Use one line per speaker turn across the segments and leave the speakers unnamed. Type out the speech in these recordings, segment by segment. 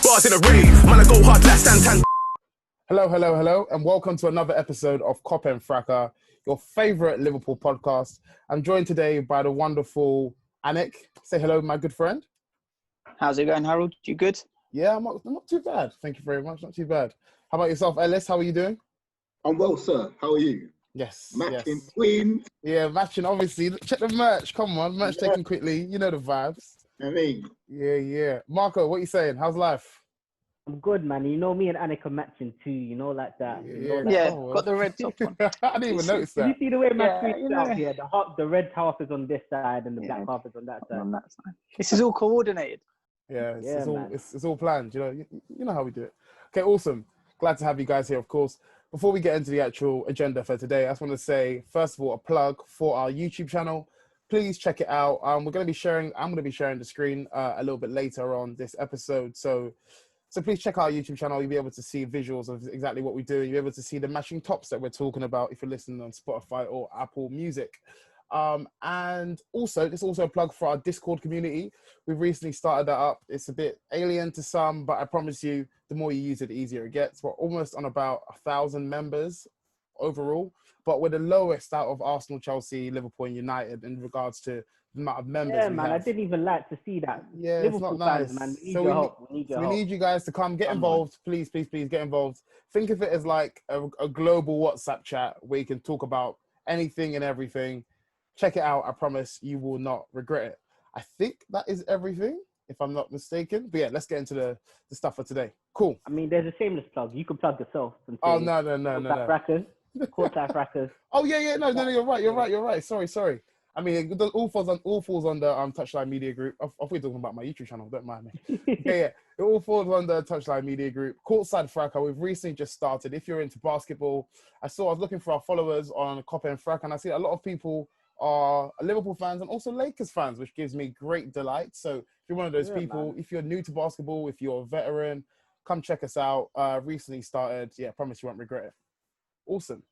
bars in a rave. Man, I go hard like Santan.
Hello, and welcome to another episode of and Fracas, your favourite Liverpool podcast. I'm joined today by the wonderful Anik. Say hello, my good friend.
How's it going, Harold? You good?
Yeah, I'm not too bad. Thank you very much. Not too bad. How about yourself, Ellis? How are you doing?
I'm well, sir. How are you?
Yes.
Matching
yes.
twins.
Yeah, matching, obviously. Check the merch. Come on, merch taken quickly. You know the vibes.
I mean,
Yeah. Marco, what are you saying? How's life?
I'm good, man. You know me and Anik are matching too. You know, like that. You know,
Yeah,
Oh,
got the red top on.
I didn't even notice
Did you
that.
see the way my
Yeah,
tweet's
you know.
out here? The red half is on this side and the
Yeah.
black half is on that side.
On that side. This is all coordinated.
Yeah,
Yeah, man.
it's all planned. You know how we do it. Okay, awesome. Glad to have you guys here, of course. Before we get into the actual agenda for today, I just want to say, first of all, a plug for our YouTube channel. Please check it out. I'm going to be sharing the screen a little bit later on this episode. So please check out our YouTube channel. You'll be able to see visuals of exactly what we do. You'll be able to see the matching tops that we're talking about if you're listening on Spotify or Apple Music. And also, there's also a plug for our Discord community. We've recently started that up. It's a bit alien to some, but I promise you, the more you use it, the easier it gets. We're almost on about 1,000 members overall, but we're the lowest out of Arsenal, Chelsea, Liverpool, and United in regards to the amount of members
Yeah,
we
man.
have.
I didn't even like to see that.
Yeah,
Liverpool
it's not nice.
fans, man. We need
So
your help. We
need you guys to come get involved. Please get involved. Think of it as like a global WhatsApp chat where you can talk about anything and everything. Check it out. I promise you will not regret it. I think that is everything, if I'm not mistaken. But yeah, let's get into the stuff for today. Cool.
I mean, there's a shameless plug. You can plug yourself. And say,
Oh, no.
Courtside Fracas.
Oh, yeah. No, you're right. Sorry. I mean, it all falls under Touchline Media Group. I thought you were talking about my YouTube channel. Don't mind me. Yeah. It all falls under Touchline Media Group. Courtside Fracas. We've recently just started. If you're into basketball, I was looking for our followers on and Fracas, and I see a lot of people are Liverpool fans and also Lakers fans, which gives me great delight. So if you're one of those people, if you're new to basketball, if you're a veteran, come check us out. Recently started. Yeah, promise you won't regret it. Awesome.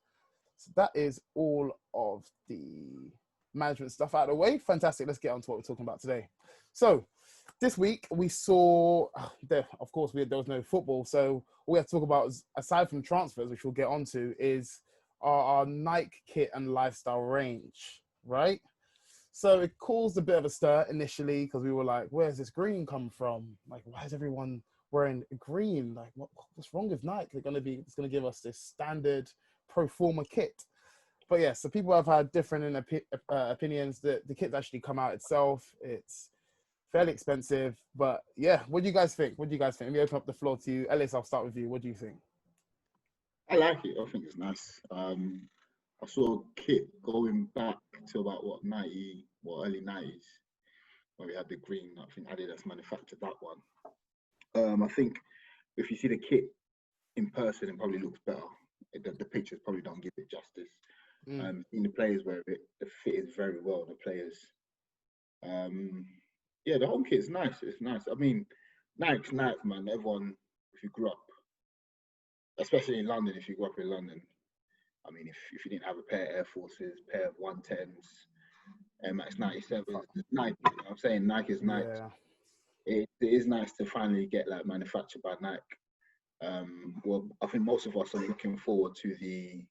So that is all of the management stuff out of the way. Fantastic. Let's get on to what we're talking about today. So this week we saw, of course, there was no football. So all we have to talk about, aside from transfers, which we'll get onto, is our Nike kit and lifestyle range, right? So it caused a bit of a stir initially because we were like, where's this green come from? Like, why is everyone wearing green? Like, what's wrong with Nike? It's going to give us this standard pro forma kit. But yeah, so people have had different opinions. The kit's actually come out itself. It's fairly expensive, but yeah, what do you guys think? Let me open up the floor to you. Ellis, I'll start with you. What do you think?
I like it. I think it's nice. I saw a kit going back to about early 90s, when we had the green. I think Adidas manufactured that one. I think if you see the kit in person, it probably looks better. The pictures probably don't give it justice. Seeing the players wear it, the fit is very well. The players, yeah, the home kit's nice. It's nice. I mean, Nike's Nike, man. Everyone, if you grew up, especially in London, if you grew up in London, I mean, if you didn't have a pair of Air Forces, pair of 110s, Air Max 97s, Nike. You know what I'm saying? Nike is Nike.
Yeah.
It is nice to finally get like manufactured by Nike. Well, I think most of us are looking forward to the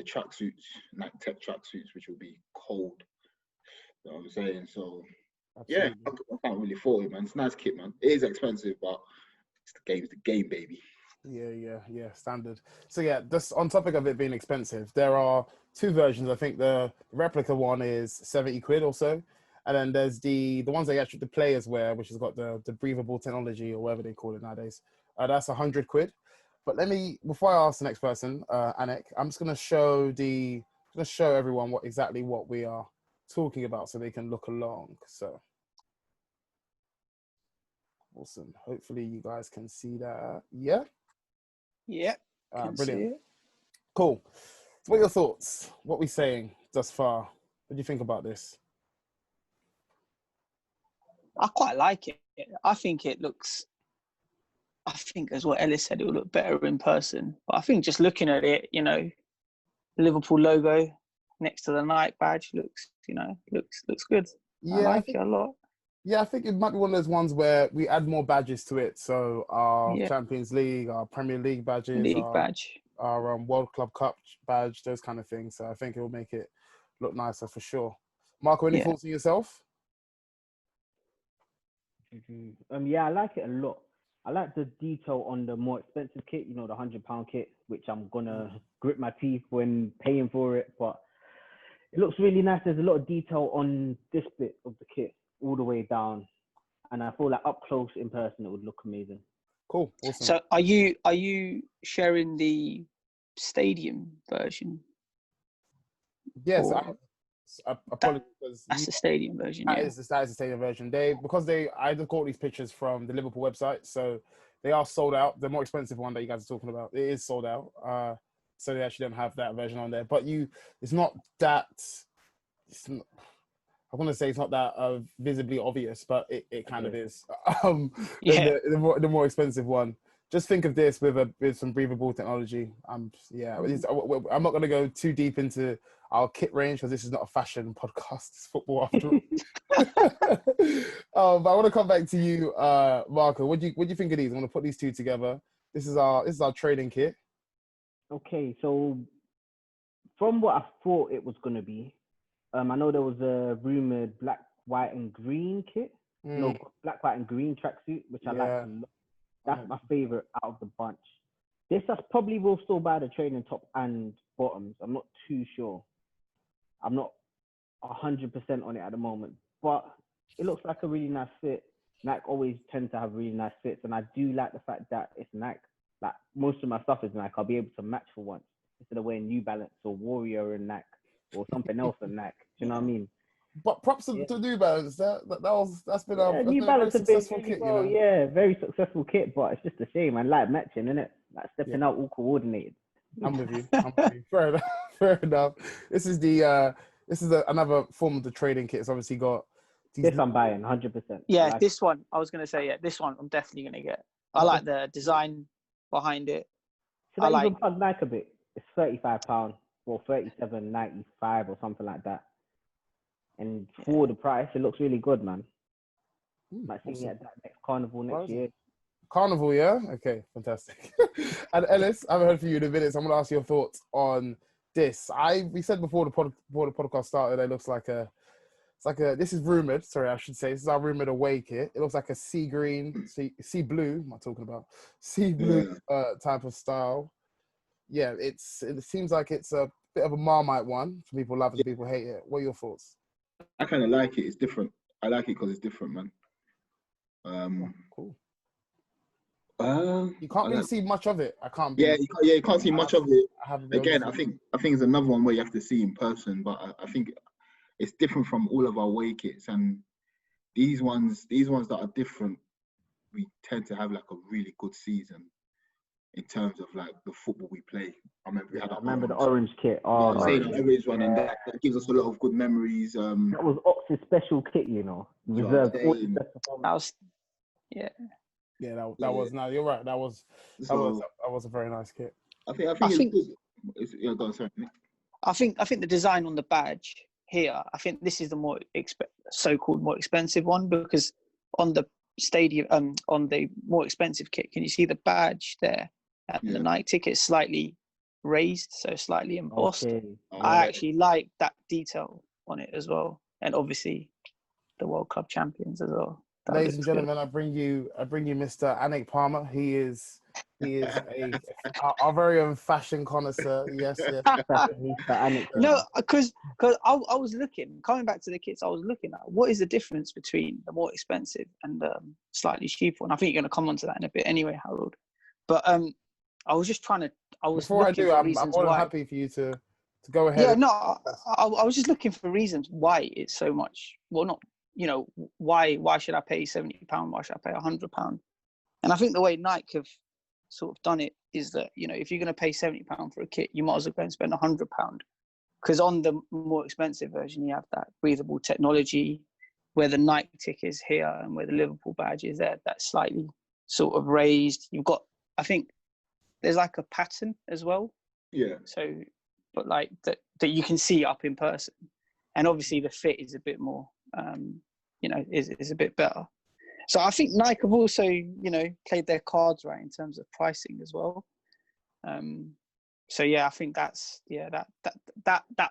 tracksuits, Nike Tech tracksuits, which will be cold. You know what I'm saying? So, absolutely. Yeah, I can't really fault it, man. It's a nice kit, man. It is expensive, but it's the game, baby.
Yeah, standard. So yeah, just on topic of it being expensive, there are two versions. I think the replica one is 70 quid or so. And then there's the ones that actually the players wear, which has got the breathable technology or whatever they call it nowadays. That's 100 quid. But before I ask the next person, Anik, I'm just gonna show everyone what we are talking about so they can look along. So awesome. Hopefully you guys can see that. Yeah?
Yeah.
Brilliant. Cool. So what are your thoughts? What are we saying thus far? What do you think about this?
I quite like it. I think as what Ellis said, it will look better in person. But I think just looking at it, the Liverpool logo next to the Nike badge looks good.
Yeah,
I like it a lot.
Yeah, I think it might be one of those ones where we add more badges to it. So our
Yeah.
Champions League, our Premier League badges,
League badge.
our World Club Cup badge, those kind of things. So I think it will make it look nicer for sure. Marco, any
Yeah.
thoughts on yourself?
Yeah, I like it a lot. I like the detail on the more expensive kit, you know, the £100 kit, which I'm gonna grit my teeth when paying for it. But it looks really nice. There's a lot of detail on this bit of the kit all the way down, and I feel like up close in person it would look amazing.
Cool, awesome.
So are you sharing the stadium version?
Yes,
Or
I apologize because
that's the stadium version.
that
Yeah.
is the stadium version. I just got these pictures from the Liverpool website, so they are sold out. The more expensive one that you guys are talking about, it is sold out. So they actually don't have that version on there. But it's not that. I want to say it's not that visibly obvious, but it kind of is.
Yeah.
The more expensive one. Just think of this with some breathable technology. I'm not going to go too deep into our kit range because this is not a fashion podcast. It's football after all. But I want to come back to you, Marco. What do you think of these? I'm going to put these two together. This is our training kit.
Okay, so from what I thought it was gonna be, I know there was a rumored black, white, and green kit. No, black, white, and green tracksuit, which I like a lot. That's my favorite out of the bunch. I probably will still buy the training top and bottoms. I'm not too sure. I'm not 100% on it at the moment, but it looks like a really nice fit. Nike always tend to have really nice fits, and I do like the fact that it's Nike. Like most of my stuff is Nike. I'll be able to match for once instead of wearing New Balance or Warrior and Nike or something else and Nike. Do you know what I mean?
But props to New Balance. That's been a
New
very
Balance
successful
really
kit.
well.
You know?
Yeah, very successful kit, but it's just a shame. I like matching, innit? Like stepping out all coordinated.
I'm with you. Fair enough. Fair enough. This is another form of the trading kit. It's obviously got these.
This I'm buying 100%.
Yeah,
like
this one I was gonna say. Yeah, this one I'm definitely gonna get. I like the design behind it.
Should I even plug Nike a bit? It's £35 or $37.95 or something like that. And for the price, it looks really good, man. Might see me at that next carnival next year.
Carnival, yeah? Okay, fantastic. And Ellis, I haven't heard from you in a minute, so I'm going to ask your thoughts on this. We said before the podcast started, it looks like this is rumoured, sorry, I should say, this is our rumoured away kit. It looks like a sea blue, am I talking about? Sea blue type of style. Yeah, it seems like it's a bit of a Marmite one. Some people love it, some people hate it. What are your thoughts?
I kind of like it. It's different. I like it because it's different, man.
Cool.
You
can't really see much of it.
You can't see much of it. Again, I think it's another one where you have to see in person, but I think it's different from all of our away kits, and these ones that are different, we tend to have like a really good season in terms of like the football we play. I remember
the orange kit.
The orange one, and that gives us a lot of good memories.
That was Ox's special kit, you know. Reserved all the best performance.
That was. No, you're right. That was a very nice kit.
I think go on, sorry.
I think the design on the badge here, I think this is the more so-called more expensive one, because on the stadium, on the more expensive kit, can you see the badge there? And the Nike ticket is slightly raised, so slightly embossed.
Okay.
I actually like that detail on it as well, and obviously the World Club champions as well.
Ladies and gentlemen, I bring you Mr. Anik Palmer. He is our very own fashion connoisseur. Yes.
No, because I was looking, coming back to the kits, I was looking at what is the difference between the more expensive and the slightly cheaper one. I think you're going to come on to that in a bit anyway, Harold. But I was just trying to.
Before I do, I'm more than happy for you to go ahead.
Yeah, no, I was just looking for reasons why it's so much. Well, not. You know, why should I pay £70? Why should I pay £100? And I think the way Nike have sort of done it is that, you know, if you're going to pay £70 for a kit, you might as well go and spend £100, because on the more expensive version you have that breathable technology where the Nike tick is here and where the Liverpool badge is there. That's slightly sort of raised. You've got, I think, there's like a pattern as well.
Yeah.
So, but like that you can see up in person, and obviously the fit is a bit more is a bit better. So I think Nike have also, played their cards right in terms of pricing as well. So yeah, I think that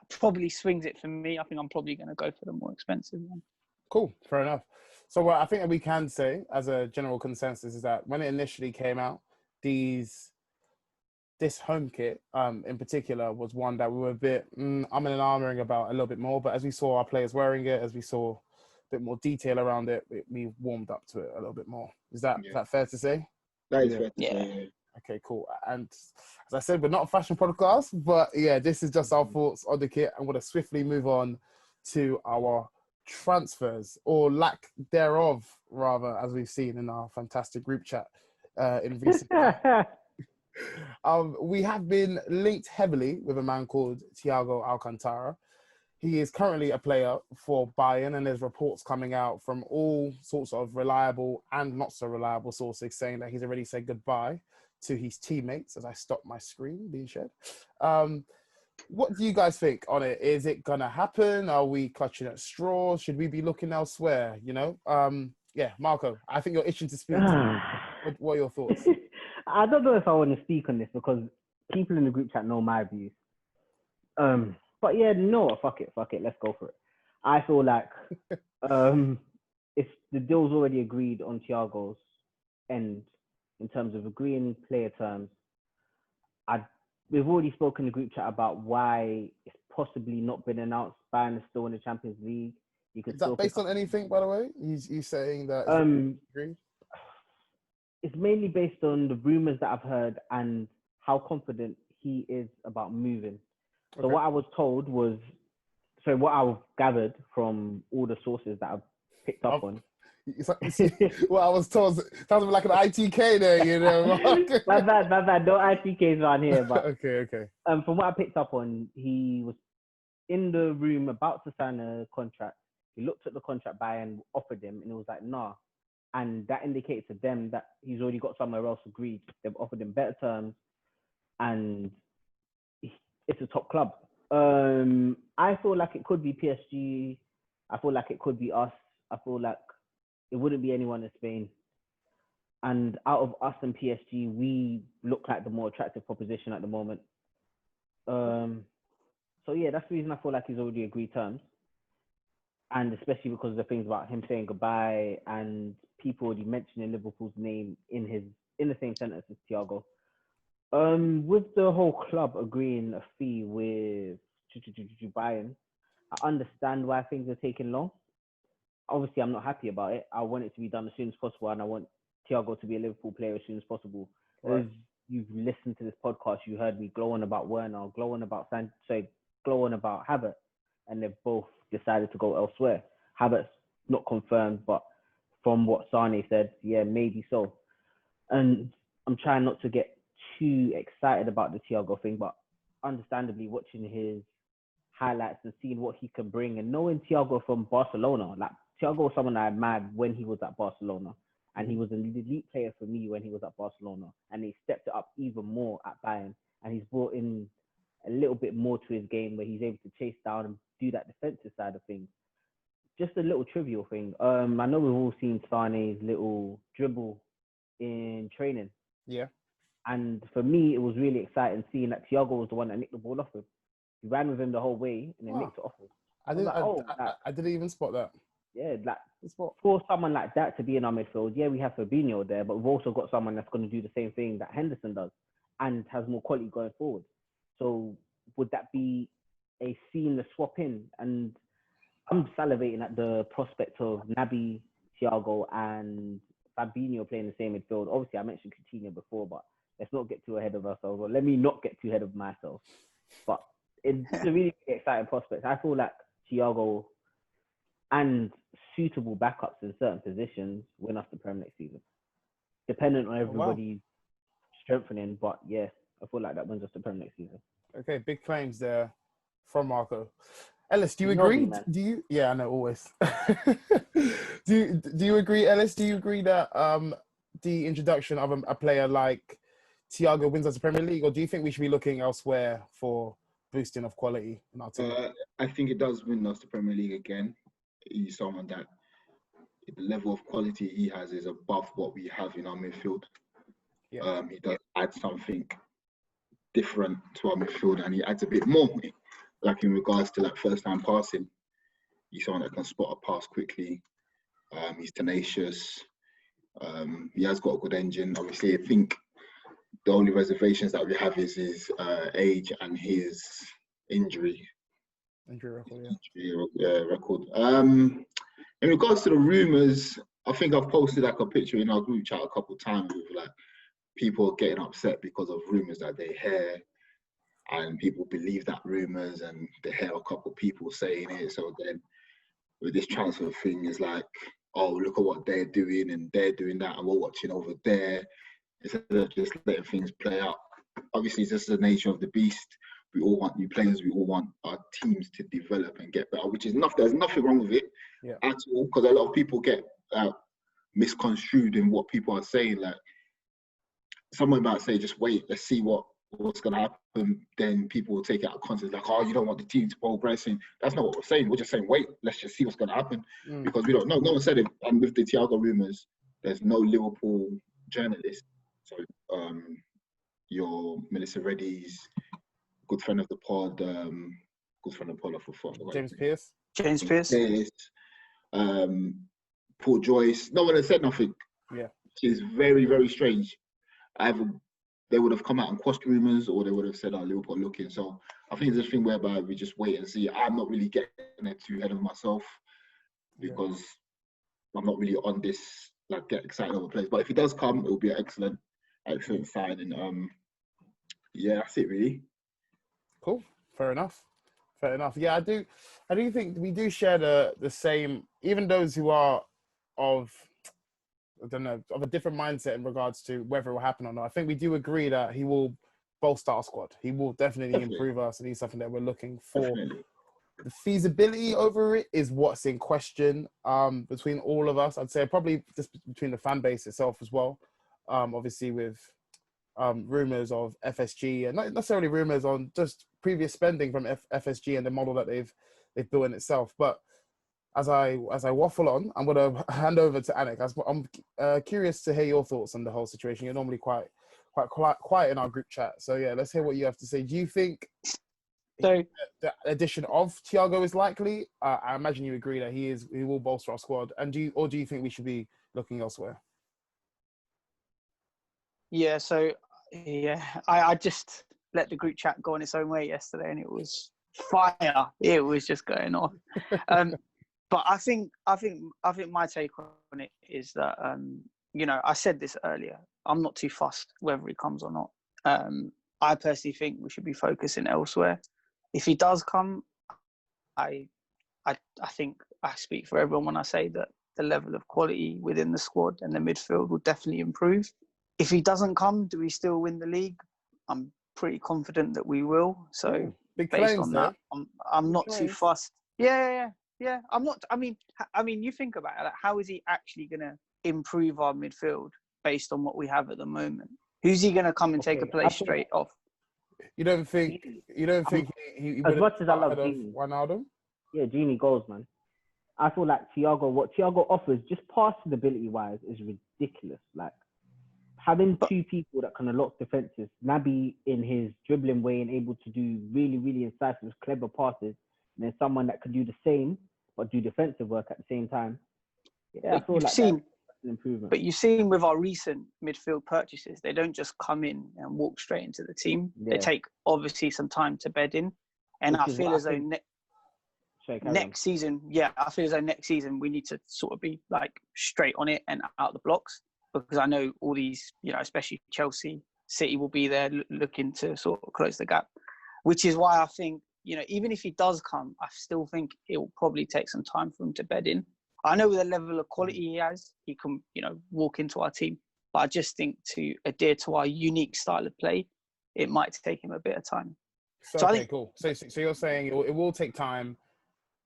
probably swings it for me. I think I'm probably going to go for the more expensive one.
Cool, fair enough. So what I think that we can say as a general consensus is that when it initially came out, this home kit in particular was one that we were a bit and ahhing about a little bit more. But as we saw our players wearing it, as we saw a bit more detail around it, we warmed up to it a little bit more. Is that fair to say?
That is fair to say.
Okay, cool. And as I said, we're not a fashion podcast, but yeah, this is just our thoughts on the kit. I'm going to swiftly move on to our transfers, or lack thereof, rather, as we've seen in our fantastic group chat in recent times. We have been linked heavily with a man called Thiago Alcantara. He is currently a player for Bayern, and there's reports coming out from all sorts of reliable and not so reliable sources saying that he's already said goodbye to his teammates, as I stop my screen being shared. What do you guys think on it? Is it going to happen? Are we clutching at straws? Should we be looking elsewhere? Marco, I think you're itching to speak. What are your thoughts?
I don't know if I want to speak on this because people in the group chat know my views. But yeah, no, fuck it, let's go for it. I feel like if the deal's already agreed on Thiago's end in terms of agreeing player terms, we've already spoken in the group chat about why it's possibly not been announced. Bayern is still in the Champions League.
Is that based on anything, by the way? You saying that? Agreed?
It's mainly based on the rumors that I've heard and how confident he is about moving. So what I was told was, what I've gathered from all the sources that I've picked up on.
Well, I was told, sounds like an ITK there,
my bad. No ITKs around here, but
okay.
From what I picked up on, he was in the room about to sign a contract. He looked at the contract Bayern offered him, and it was like, nah. And that indicated to them that he's already got somewhere else agreed. They've offered him better terms, and it's a top club. I feel like it could be PSG. I feel like it could be us. I feel like it wouldn't be anyone in Spain. And out of us and PSG, we look like the more attractive proposition at the moment. So yeah, that's the reason I feel like he's already agreed terms. And especially because of the things about him saying goodbye and people already mentioning Liverpool's name in the same sentence as Thiago. With the whole club agreeing a fee with Bayern, I understand why things are taking long. Obviously, I'm not happy about it. I want it to be done as soon as possible, and I want Thiago to be a Liverpool player as soon as possible. Right. As you've listened to this podcast, you heard me glow on about Werner, glow on about Havertz, and they've both decided to go elsewhere. Havertz not confirmed, but from what Sane said, yeah, maybe so. And I'm trying not to get too excited about the Thiago thing, but understandably watching his highlights and seeing what he can bring, and knowing Thiago from Barcelona, like Thiago was someone I admired when he was at Barcelona, and he was an elite player for me when he was at Barcelona, and he stepped it up even more at Bayern, and he's brought in a little bit more to his game where he's able to chase down and do that defensive side of things. Just a little trivial thing. I know we've all seen Sane's little dribble in training.
Yeah.
And for me, it was really exciting seeing that Thiago was the one that nicked the ball off him. He ran with him the whole way and then nicked it off him.
I didn't even spot that.
Yeah, like for someone like that to be in our midfield, yeah, we have Fabinho there, but we've also got someone that's going to do the same thing that Henderson does and has more quality going forward. So would that be a seamless swap in? And I'm salivating at the prospect of Naby, Thiago, and Fabinho playing the same midfield. Obviously, I mentioned Coutinho before, but let's not get too ahead of ourselves. Or let me not get too ahead of myself. But it's a really exciting prospect. I feel like Thiago and suitable backups in certain positions win us the Premier next season. Dependent on everybody's strengthening, but yeah, I feel like that wins us the Premier next season.
Okay, big claims there from Marco. Ellis, do you agree? Do you? Yeah, I know, always. do you agree, Ellis? Do you agree that the introduction of a player like Thiago wins us the Premier League, or do you think we should be looking elsewhere for boosting of quality in our team?
I think it does win us the Premier League again. He's someone that the level of quality he has is above what we have in our midfield.
Yeah.
He does add something different to our midfield, and he adds a bit more, like in regards to like first time passing. He's someone that can spot a pass quickly. He's tenacious. He has got a good engine. Obviously, I think the only reservations that we have is his age and his injury record. In regards to the rumours, I think I've posted like a picture in our group chat a couple of times with like people getting upset because of rumours that they hear, and people believe that rumours and they hear a couple of people saying it. So then with this transfer thing, is like, oh, look at what they're doing and they're doing that, and we're watching over there, instead of just letting things play out. Obviously, it's just the nature of the beast. We all want new players. We all want our teams to develop and get better, which is nothing. There's nothing wrong with it at all, because a lot of people get misconstrued in what people are saying. Like, someone might say, just wait, let's see what's going to happen. Then people will take it out of context, like, oh, you don't want the team to progress. And that's not what we're saying. We're just saying, wait, let's just see what's going to happen, because we don't know. No one said it. And with the Thiago rumours, there's no Liverpool journalist. So your Melissa Reddy's good friend of the pod,
James Pearce.
Paul Joyce. No one has said nothing.
Yeah,
which is very, very strange. They would have come out and quashed rumours, or they would have said, "Oh, Liverpool looking." So I think it's a thing whereby we just wait and see. I'm not really getting it too ahead of myself, because I'm not really on this like get excited over players. But if it does come, it will be an excellent signing. Yeah, that's it really.
Cool. Fair enough. Yeah, I do think we do share the same, even those who are of a different mindset in regards to whether it will happen or not. I think we do agree that he will bolster our squad. He will definitely improve us, and he's something that we're looking for.
Definitely.
The feasibility over it is what's in question between all of us. I'd say probably just between the fan base itself as well. Obviously with rumours of FSG, and not necessarily rumours on just previous spending from FSG and the model that they've built in itself. But as I waffle on, I'm going to hand over to Anik. I'm curious to hear your thoughts on the whole situation. You're normally quite quiet in our group chat, so yeah, let's hear what you have to say. Do you think the addition of Thiago is likely? I imagine you agree that he will bolster our squad, and do you think we should be looking elsewhere?
Yeah, so I just let the group chat go on its own way yesterday, and it was fire. It was just going on. But I think my take on it is that I said this earlier. I'm not too fussed whether he comes or not. I personally think we should be focusing elsewhere. If he does come, I think I speak for everyone when I say that the level of quality within the squad and the midfield will definitely improve. If he doesn't come, do we still win the league? I'm pretty confident that we will. So based on that, I'm not too fussed. Yeah. I'm not. I mean, you think about it. Like, how is he actually going to improve our midfield based on what we have at the moment? Who's he going to come and take a place straight off?
You don't think he
as much as I love Genie,
Ronaldo?
Yeah, Genie goals, man. I feel like what Thiago offers, just passing ability wise, is ridiculous. Like, having two people that can unlock defenses, Naby in his dribbling way and able to do really, really incisive, clever passes, and then someone that can do the same but do defensive work at the same time. Yeah, I feel like that's an improvement. But
you've seen with our recent midfield purchases, they don't just come in and walk straight into the team. Yeah. They take obviously some time to bed in, and I feel as though next season we need to sort of be like straight on it and out the blocks. Because I know all these, especially Chelsea, City will be there looking to sort of close the gap. Which is why I think, even if he does come, I still think it will probably take some time for him to bed in. I know with the level of quality he has, he can, walk into our team. But I just think to adhere to our unique style of play, it might take him a bit of time.
So I think, cool. So you're saying it will take time,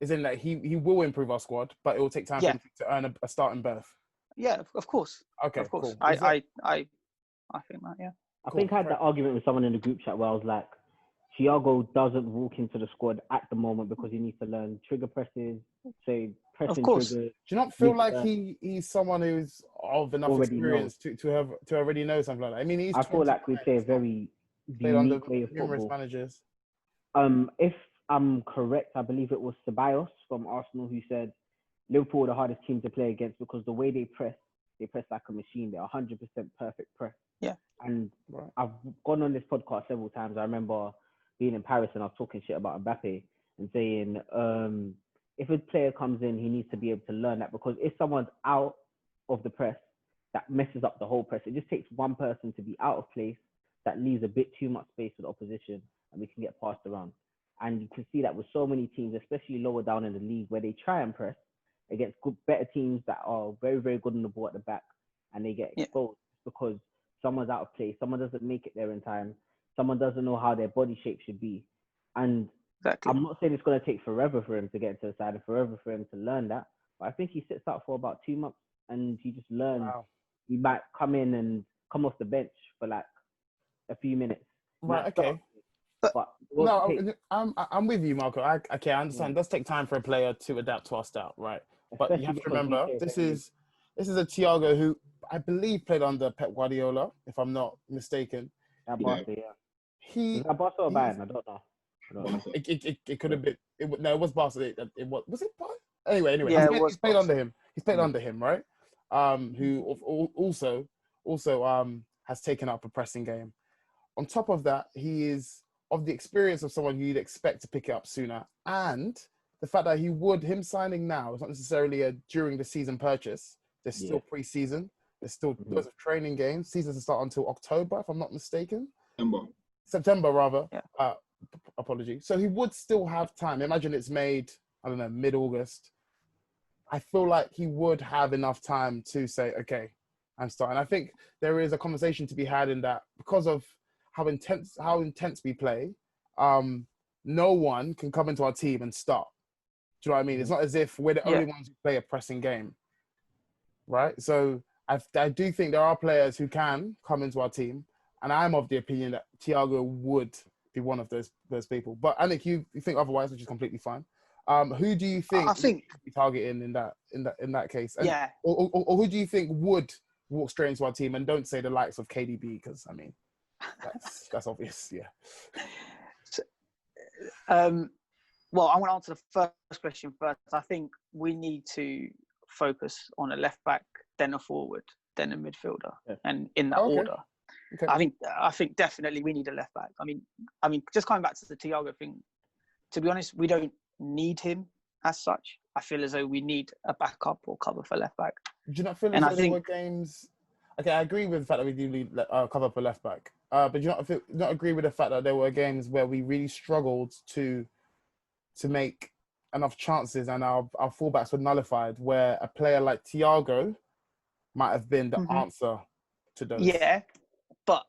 as in that he will improve our squad, but it will take time for him to earn a starting berth.
Yeah, of course.
Okay,
of course.
Cool.
I think that, yeah.
I think I had that argument with someone in the group chat where I was like, Thiago doesn't walk into the squad at the moment because he needs to learn trigger presses, say pressing
course.
triggers.
Do you not feel
Mid-
like he's someone who's of enough
Already
experience to already know something like that? I mean, he's
I feel like we
29,
play a
he's not
very
played under
unique way of
numerous
football.
managers.
If I'm correct, I believe it was Ceballos from Arsenal who said Liverpool are the hardest team to play against because the way they press like a machine. They're 100% perfect press.
Yeah.
And
Right.
I've gone on this podcast several times. I remember being in Paris and I was talking shit about Mbappe and saying, if a player comes in, he needs to be able to learn that, because if someone's out of the press, that messes up the whole press. It just takes one person to be out of place that leaves a bit too much space for the opposition, and we can get passed around. And you can see that with so many teams, especially lower down in the league, where they try and press against better teams that are very, very good on the ball at the back, and they get exposed because someone's out of place, someone doesn't make it there in time, someone doesn't know how their body shape should be. And
Exactly.
I'm not saying it's going to take forever for him to get into the side and forever for him to learn that, but I think he sits out for about 2 months and he just learns.
Wow.
He might come in and come off the bench for like a few minutes.
Right. Okay.
But
No, I'm with you, Marco. I understand. It does take time for a player to adapt to our style, right? But you have to remember, this is a Thiago who I believe played under Pep Guardiola, if I'm not mistaken.
Barca,
He
is that Barca or Bayern? I don't know.
It could have been. It was Barca. It was it Barca? Anyway.
Yeah,
He's played under him. He's played under him, right? Who also has taken up a pressing game. On top of that, he is of the experience of someone you'd expect to pick it up sooner, and the fact that him signing now is not necessarily a during the season purchase. There's still pre-season. There's still loads of training games. Season doesn't start until October, if I'm not mistaken. September rather.
Yeah.
Apology. So he would still have time. Imagine it's made, I don't know, mid-August. I feel like he would have enough time to say, okay, I'm starting. I think there is a conversation to be had in that because of how intense we play, no one can come into our team and start. Do you know what I mean? It's not as if we're the only ones who play a pressing game, right? So I do think there are players who can come into our team, and I'm of the opinion that Thiago would be one of those people. But Anik, you think otherwise, which is completely fine. Who do you think
I think
be targeting in that case? And,
yeah.
Or who do you think would walk straight into our team? And don't say the likes of KDB, because I mean, that's obvious. Yeah.
So, well, I want to answer the first question first. I think we need to focus on a left back, then a forward, then a midfielder, and in that order. Okay. I think definitely we need a left back. I mean, just coming back to the Thiago thing. To be honest, we don't need him as such. I feel as though we need a backup or cover for left back.
Do you not feel as though there were games? Okay, I agree with the fact that we do need cover for left back. But do you not agree with the fact that there were games where we really struggled to make enough chances and our fullbacks were nullified, where a player like Thiago might have been the answer to those?
Yeah, but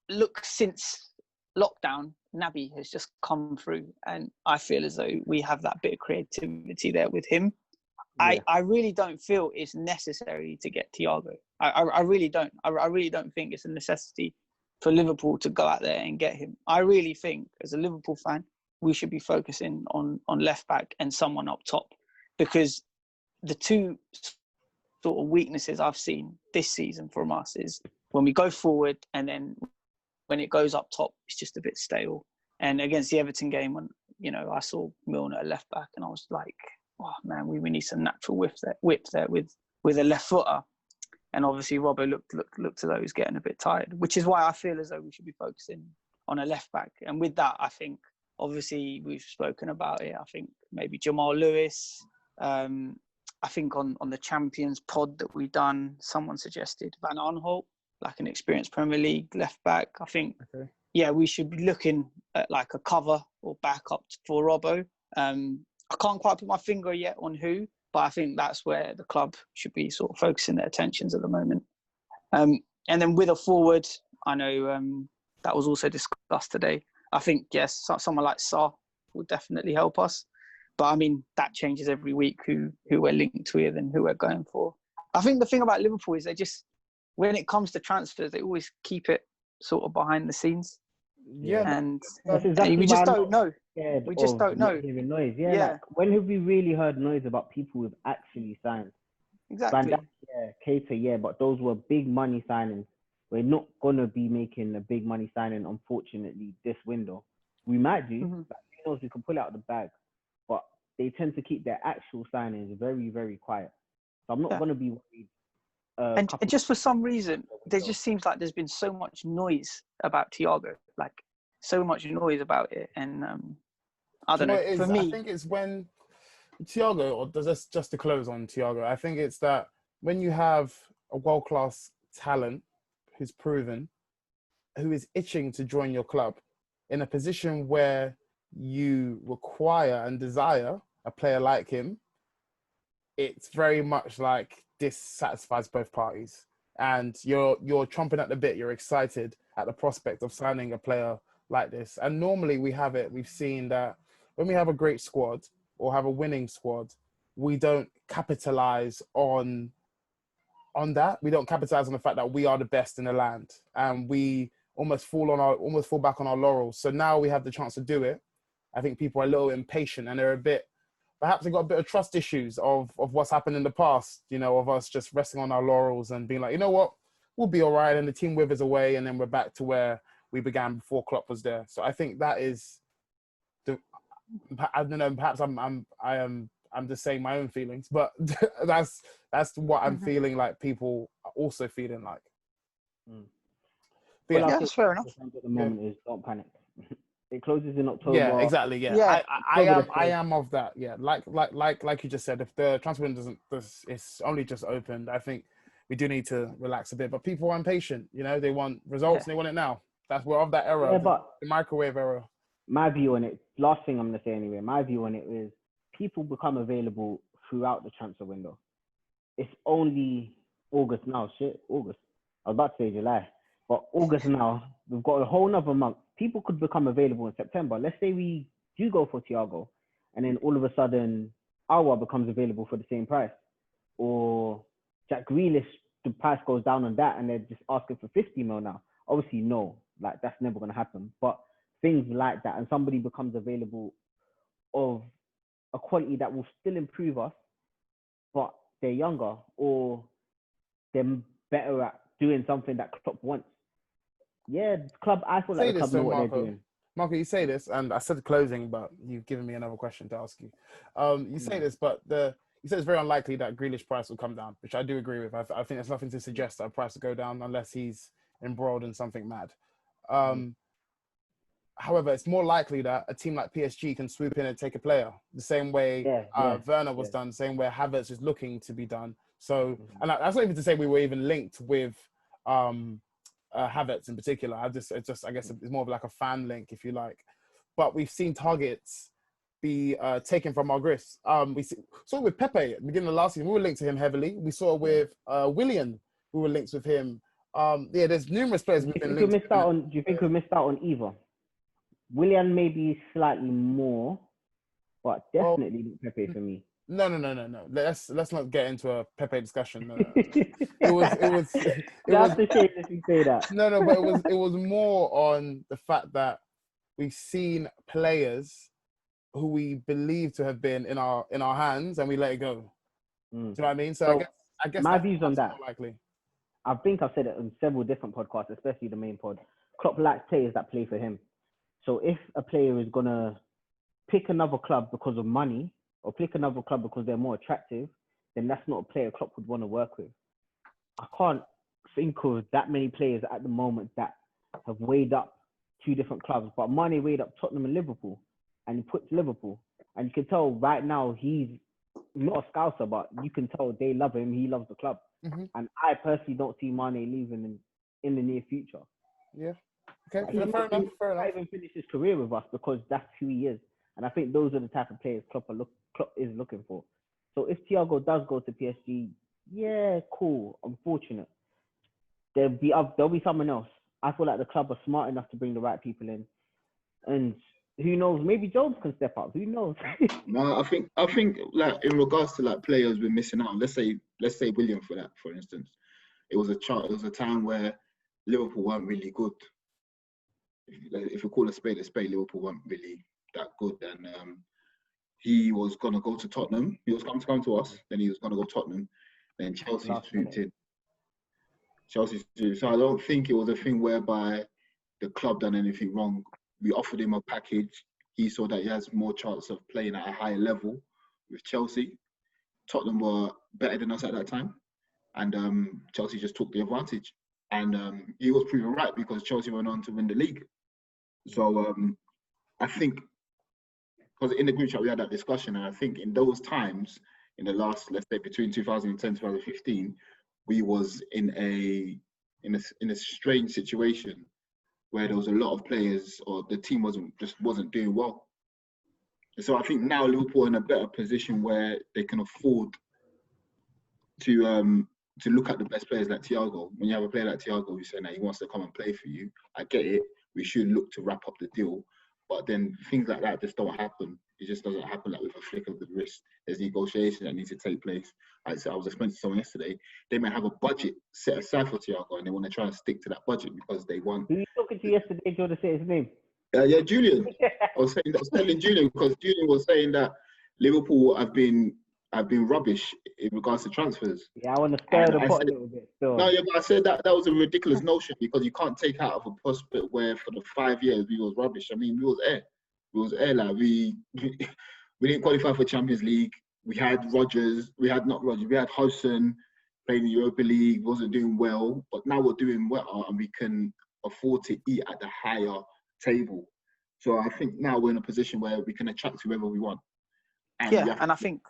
look, since lockdown, Naby has just come through, and I feel as though we have that bit of creativity there with him. Yeah. I really don't feel it's necessary to get Thiago. I really don't. I really don't think it's a necessity for Liverpool to go out there and get him. I really think, as a Liverpool fan, we should be focusing on left back and someone up top, because the two sort of weaknesses I've seen this season from us is when we go forward and then when it goes up top, it's just a bit stale. And against the Everton game, when I saw Milner at left back, and I was like, oh man, we need some natural whip there with a left footer. And obviously Robbo looked to those getting a bit tired, which is why I feel as though we should be focusing on a left back. And with that, I think obviously we've spoken about it. I think maybe Jamal Lewis. I think on the Champions pod that we done, someone suggested Van Aanholt, like an experienced Premier League left back. I think, we should be looking at like a cover or backup for Robbo. I can't quite put my finger yet on who, but I think that's where the club should be sort of focusing their attentions at the moment. And then with a forward, I know that was also discussed today. I think, yes, someone like Sarr will definitely help us. But I mean, that changes every week who we're linked with and who we're going for. I think the thing about Liverpool is they just, when it comes to transfers, they always keep it sort of behind the scenes.
Yeah,
and
That's exactly
we
why
just
I'm
don't
not
know.
scared
We just
of
don't
not
know.
hearing noise. Yeah,
Yeah.
like when have we really heard noise about people who've actually signed?
Exactly.
Van Dijk, yeah, Keita, yeah, but those were big money signings. We're not gonna be making a big money signing, unfortunately, this window. We might do.
Mhm.
Like, who knows? We can pull it out of the bag, but they tend to keep their actual signings very, very quiet. So I'm not
Yeah.
gonna be worried.
And just for some reason, there
window.
just seems like there's been so much noise about Thiago, like so much noise about it, and I
Do you
don't know.
what it
For
is? I
me,
think it's when Thiago, or does this just to close on Thiago? I think it's that when you have a world-class talent who's proven, who is itching to join your club in a position where you require and desire a player like him, it's very much like this satisfies both parties. And you're chomping at the bit, you're excited at the prospect of signing a player like this. And normally we've seen that when we have a great squad or have a winning squad, we don't capitalize on that. We don't capitalize on the fact that we are the best in the land, and we almost fall back on our laurels. So now we have the chance to do it. I think people are a little impatient, and they're perhaps they got a bit of trust issues of what's happened in the past, of us just resting on our laurels and being like, you know what, we'll be all right, and the team withers away, and then we're back to where we began before Klopp was there. So I think that is I don't know, perhaps I'm just saying my own feelings, but that's what I'm feeling like people are also feeling like.
Well,
yeah, that's fair enough.
At the moment is don't panic. It closes in October.
Yeah, exactly. Yeah,
Yeah.
I am of that. Yeah, like you just said, if the transfer window it's only just opened, I think we do need to relax a bit. But people are impatient. They want results and they want it now. We're of that era,
but
the microwave era.
My view on it, last thing I'm gonna say anyway. My view on it is people become available throughout the transfer window. It's only August now. August. I was about to say July, but August now. We've got a whole nother month. People could become available in September. Let's say we do go for Thiago, and then all of a sudden, Awa becomes available for the same price, or Jack Grealish, the price goes down on that, and they're just asking for 50 mil now. Obviously, no, like that's never gonna happen. But things like that, and somebody becomes available of a quality that will still improve us, but they're younger or they're better at doing something that Klopp wants. Yeah, I feel like the club know what they're doing.
Marco, you say this, and I said closing, but you've given me another question to ask you. You say this, but you said it's very unlikely that Grealish price will come down, which I do agree with. I think there's nothing to suggest that a price will go down unless he's embroiled in something mad. However, it's more likely that a team like PSG can swoop in and take a player the same way Werner was done, the same way Havertz is looking to be done. So, and that's not even to say we were even linked with Havertz in particular. I guess it's more of like a fan link, if you like. But we've seen targets be taken from our grists. We saw it with Pepe at the beginning of last season. We were linked to him heavily. We saw it with Willian. We were linked with him. There's numerous players we've been linked to.
Do you think we missed out on either? Willian maybe slightly more, but definitely Pepe for me.
No. Let's not get into a Pepe discussion. No. It was.
That's the shame if you say that.
No, but it was more on the fact that we've seen players who we believe to have been in our hands and we let it go. Do you know what I mean? So I guess
my views on that.
Likely.
I think I've said it on several different podcasts, especially the main pod. Klopp likes players that play for him. So if a player is gonna pick another club because of money or pick another club because they're more attractive, then that's not a player Klopp would want to work with. I can't think of that many players at the moment that have weighed up two different clubs. But Mane weighed up Tottenham and Liverpool, and he puts Liverpool. And you can tell right now he's not a scouser, but you can tell they love him. He loves the club. Mm-hmm. And I personally don't see Mane leaving in the near future.
Yeah. Okay, fair enough.
He might even finish his career with us because that's who he is. And I think those are the type of players Klopp is looking for. So if Thiago does go to PSG, yeah, cool. Unfortunate. There'll be someone else. I feel like the club are smart enough to bring the right people in. And who knows? Maybe Jones can step up. Who knows?
No, I think like in regards to like players we're missing out. Let's say William for instance. It was a time where Liverpool weren't really good. if you call a spade, Liverpool weren't really that good. And he was going to go to Tottenham. He was going to come to us. Then he was going to go to Tottenham. Then Chelsea swooped in. So I don't think it was a thing whereby the club done anything wrong. We offered him a package. He saw that he has more chance of playing at a higher level with Chelsea. Tottenham were better than us at that time. And Chelsea just took the advantage. And he was proven right because Chelsea went on to win the league. So I think, because in the group chat we had that discussion, and I think in those times, in the last, let's say between 2010 and 2015, we was in a strange situation where there was a lot of players, or the team wasn't doing well. And so I think now Liverpool are in a better position where they can afford to look at the best players like Thiago. When you have a player like Thiago who's saying that he wants to come and play for you, I get it. We should look to wrap up the deal. But then things like that just don't happen. It just doesn't happen like with a flick of the wrist. There's negotiation that needs to take place. Like I said, I was explaining to someone yesterday, they may have a budget set aside for Thiago and they want to try and stick to that budget because they want...
Who were you talking to yesterday? Do you want to say his name?
Yeah, Julian. I was telling Julian because Julian was saying that Liverpool have been rubbish in regards to transfers.
Yeah, I want to stir the pot a little bit still.
No, yeah, but I said that was a ridiculous notion because you can't take out of a prospect where for the 5 years we was rubbish. I mean, we was air. Like we didn't qualify for Champions League. We had Hudson playing the Europa League, wasn't doing well, but now we're doing well and we can afford to eat at the higher table. So I think now we're in a position where we can attract whoever we want.
And I think...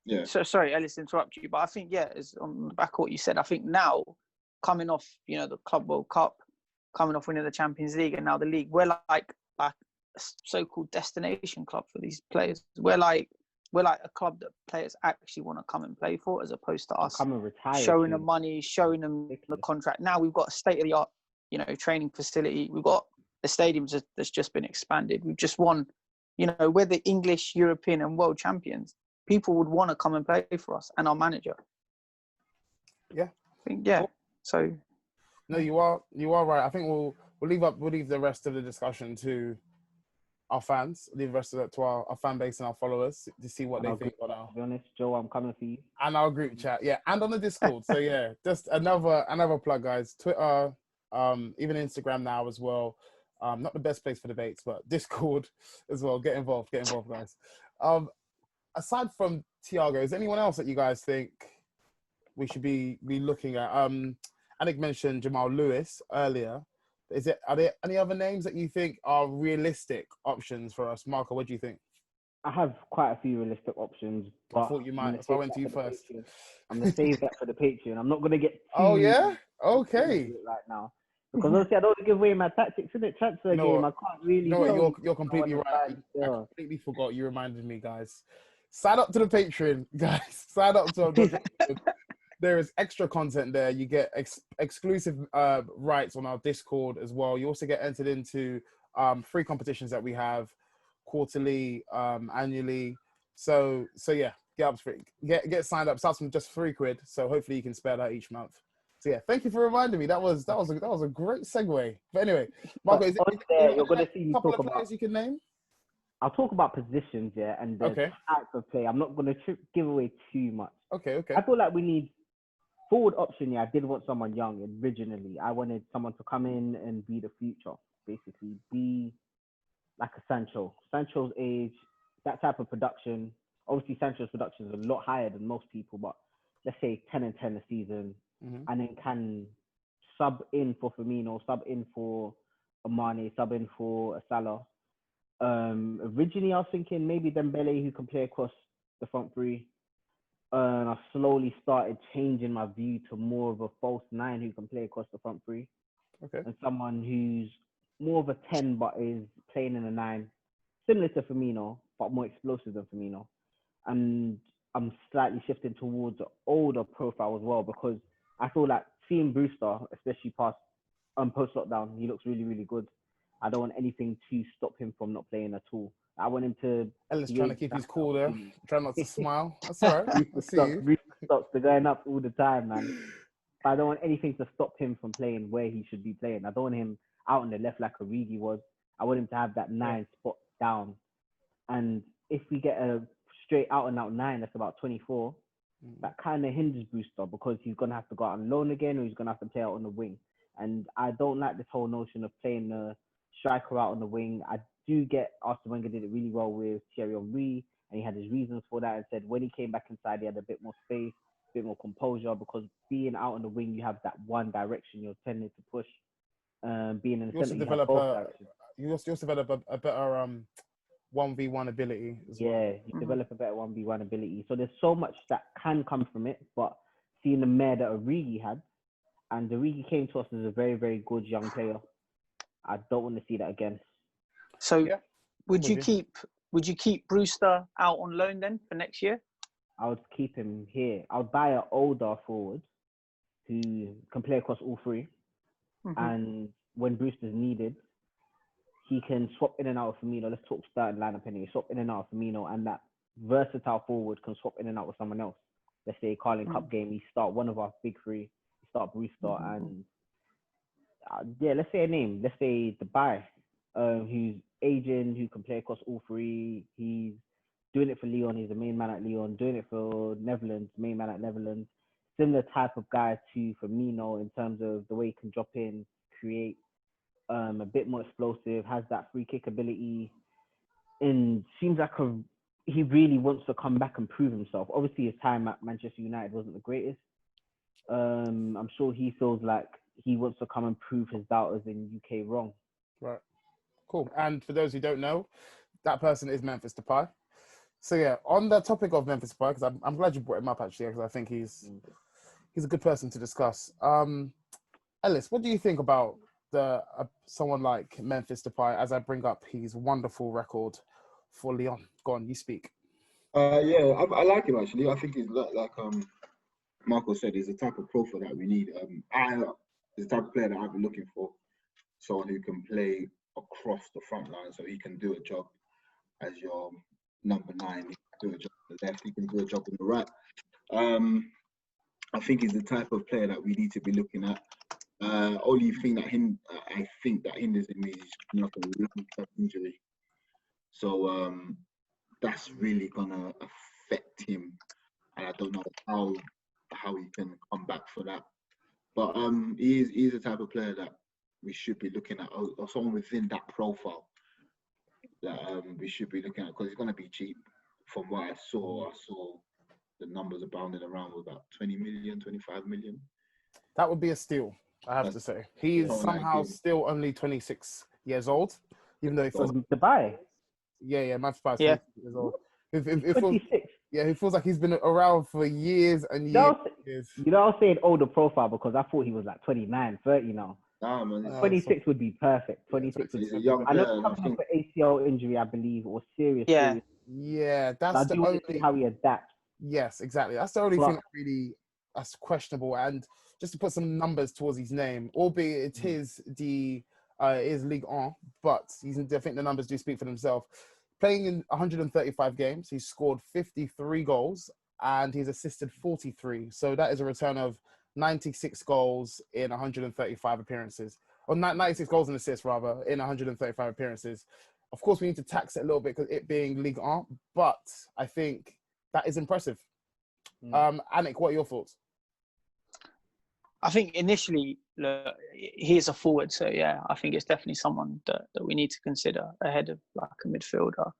Yeah.
So sorry, Ellis, to interrupt you, but I think is on the back of what you said. I think now, coming off, the Club World Cup, coming off winning the Champions League, and now the league, we're like a so-called destination club for these players. We're like a club that players actually want to come and play for, as opposed to us showing them money, showing them the contract. Now we've got a state-of-the-art, training facility. We've got the stadium that's just been expanded. We've just won. We're the English, European, and world champions. People would want to come and play for us and our manager.
Yeah.
I think, yeah. So.
No, you are right. I think we'll leave the rest of the discussion to our fans, leave the rest of it to our fan base and our followers to see what they think on our.
To be honest, Joe, I'm coming for you.
And our group chat, yeah, and on the Discord. So yeah, just another plug, guys. Twitter, even Instagram now as well. Not the best place for debates, but Discord as well. Get involved, guys. Aside from Thiago, is there anyone else that you guys think we should be looking at? Anik mentioned Jamal Lewis earlier. Are there any other names that you think are realistic options for us? Marco, what do you think?
I have quite a few realistic options. But
I thought you might, so I went to you first.
I'm going to save that for the Patreon. I'm not going to get
Oh, yeah? Okay.
Right now. Because obviously I don't want to give away my tactics in the transfer game. I can't really...
You're completely right. I completely forgot. You reminded me, guys. Sign up to the Patreon, guys. Sign up to the Patreon. There is extra content there. You get exclusive rights on our Discord as well. You also get entered into free competitions that we have quarterly, annually. So yeah, get signed up. Starts from just £3. So hopefully you can spare that each month. So yeah, thank you for reminding me. That was a great segue. But anyway, Marco,
you're going to see me talk about
players you can name.
I'll talk about positions, and the type of play. I'm not going to give away too much.
Okay.
I feel like we need forward option. Yeah, I did want someone young originally. I wanted someone to come in and be the future, basically be like a Sancho. Sancho's age, that type of production. Obviously, Sancho's production is a lot higher than most people, but let's say 10 and 10 a season, and then can sub in for Firmino, sub in for Mane, sub in for Salah. Originally, I was thinking maybe Dembele, who can play across the front three. I slowly started changing my view to more of a false 9 who can play across the front three.
Okay.
And someone who's more of a 10 but is playing in a 9, similar to Firmino, but more explosive than Firmino. And I'm slightly shifting towards an older profile as well, because I feel like seeing Brewster, especially post-lockdown, he looks really, really good. I don't want anything to stop him from not playing at all. I want him to...
Ellis trying to keep his cool there. Trying not to smile. That's all right. I see you.
Brewster stops. They're going up all the time, man. but I don't want anything to stop him from playing where he should be playing. I don't want him out on the left like Origi was. I want him to have that 9 spot down. And if we get a straight out and out 9, that's about 24. That kind of hinders Brewster because he's gonna have to go out on loan again, or he's gonna have to play out on the wing. And I don't like this whole notion of playing the striker out on the wing. I do get Arsene Wenger did it really well with Thierry Henry, and he had his reasons for that, and said when he came back inside, he had a bit more space, a bit more composure, because being out on the wing, you have that one direction you're tending to push. Being in the center,
you also develop a better 1v1 ability as well.
Yeah, you develop a better 1v1 ability. So there's so much that can come from it, but seeing the mare that Origi had, and Origi came to us as a very, very good young player. I don't want to see that again.
So would you keep Brewster out on loan then for next year?
I would keep him here. I would buy an older forward who can play across all three. And when Brewster's needed, he can swap in and out of Firmino. Let's talk starting lineup anyway. Swap in and out of Firmino, and that versatile forward can swap in and out with someone else. Let's say Carling Cup game, he start one of our big three. He start Brewster and let's say a name. Let's say Dubai, who's aging, who can play across all three. He's doing it for Lyon. He's the main man at Lyon. Doing it for Netherlands, main man at Netherlands. Similar type of guy to Firmino in terms of the way he can drop in, create, a bit more explosive, has that free kick ability, and seems like he really wants to come back and prove himself. Obviously, his time at Manchester United wasn't the greatest. I'm sure he feels like he wants to come and prove his doubters in UK wrong.
Right. Cool. And for those who don't know, that person is Memphis Depay. So yeah, on the topic of Memphis Depay, because I'm glad you brought him up actually, because I think he's a good person to discuss. Ellis, what do you think about someone like Memphis Depay, as I bring up his wonderful record for Lyon? Go on, you speak.
I like him actually. I think he's like Marco said, he's the type of profile that we need. He's the type of player that I've been looking for, someone who can play across the front line, so he can do a job as your number 9. He can do a job on the left. He can do a job on the right. I think he's the type of player that we need to be looking at. Only thing that I think that hinders him is not a long-term injury. So that's really gonna affect him, and I don't know how he can come back for that. But he's the type of player that we should be looking at, or someone within that profile that we should be looking at, because he's gonna be cheap. From what I saw the numbers are bounding around with about 20 million, 25 million.
That would be a steal, I have to say. He is somehow still only 26 years old, even though he feels
Dubai.
Yeah, Memphis Depay is 26 years old. It
26.
He feels like he's been around for years and years.
You know, I was saying older profile because I thought he was like 29, 30 now.
Nah, man.
26 would be perfect. 26 would be
young.
I know coming off an ACL injury, I believe, or serious.
Yeah, that's
I
the
do want to see how he adapts.
Yes, exactly. That's the only thing that's questionable. And just to put some numbers towards his name, albeit it is Ligue 1, but I think the numbers do speak for themselves. Playing in 135 games, he's scored 53 goals and he's assisted 43. So that is a return of 96 goals in 135 appearances. Or 96 goals and assists, rather, in 135 appearances. Of course, we need to tax it a little bit because it being Ligue 1, but I think that is impressive. Anik, what are your thoughts?
I think initially, look, he is a forward, so yeah, I think it's definitely someone that we need to consider ahead of like a midfielder.